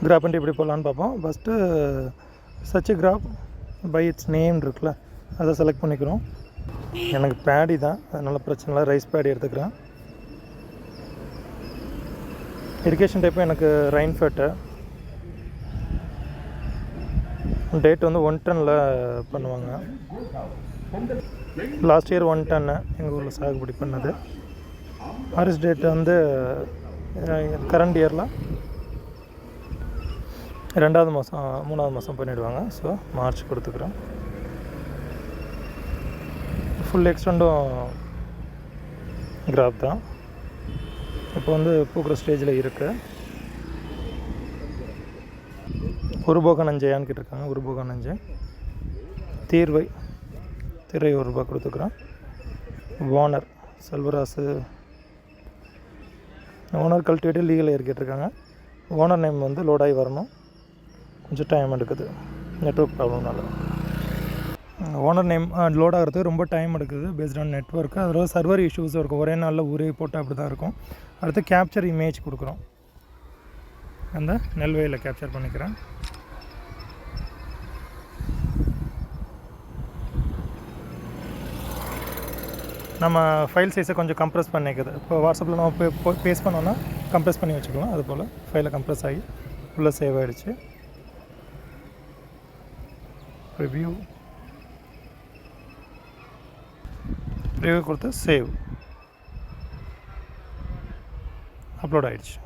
Graph பண்ணிட்டு எப்படி போடலான்னு பார்ப்போம். First search crop by its name இருக்குல்ல, அதை செலக்ட் பண்ணிக்கிறோம். எனக்கு பேடி தான், அதனால் பிரச்சனை இல்லை. ரைஸ் பேடி எடுத்துக்கிறேன். இரிகேஷன் டைப்பு எனக்கு ரைன் ஃபெட்டு. டேட் வந்து 110 பண்ணுவாங்க. லாஸ்ட் இயர் 110 எங்கள் ஊரில் சாகுபடி பண்ணது. ஹாரிஸ் டேட் வந்து கரண்ட் இயரில் 2வது மாதம் 3வது மாதம் பண்ணிவிடுவாங்க. ஸோ மார்ச் கொடுத்துக்கிறோம். ஃபுல் எக்ஸ்டெண்டும் கிராப் தான். இப்போ வந்து பூக்கிற ஸ்டேஜில் இருக்குது. ஒரு நஞ்சையான்னு கேட்டிருக்காங்க. ஒரு நஞ்சை தீர்வை ₹1 கொடுத்துக்கிறோம். Owner Selvarasu. Owner cultivator legal ஏர் கேட்டிருக்காங்க. ஓனர் நேம் வந்து லோடாகி வரணும், கொஞ்சம் டைம் எடுக்குது நெட்ஒர்க் ப்ராப்ளம்னால. ஓனர் நேம் லோட் ஆகிறதுக்கு ரொம்ப டைம் எடுக்குது பேஸ்ட் ஆன் நெட்ஒர்க்கு. அதில் சர்வர் இஷ்யூஸும் இருக்கும். ஒரே நாளில் ஊரே போட்டால் அப்படி தான் இருக்கும். அடுத்து கேப்சர் இமேஜ் கொடுக்குறோம். அந்த நெல்வேலியில் கேப்சர் பண்ணிக்கிறேன். நம்ம ஃபைல் சைஸை கொஞ்சம் கம்ப்ரெஸ் பண்ணிக்குது. இப்போ வாட்ஸ்அப்பில் நம்ம பேஸ்ட் பண்ணோன்னா கம்ப்ரெஸ் பண்ணி வச்சுக்கலாம். அதுபோல் ஃபைலை கம்ப்ரெஸ் ஆகி உள்ளே சேவ் ஆகிடுச்சு. ரிவ்யூ கொடுத்து சேவ் அப்லோட் ஆகிடுச்சு.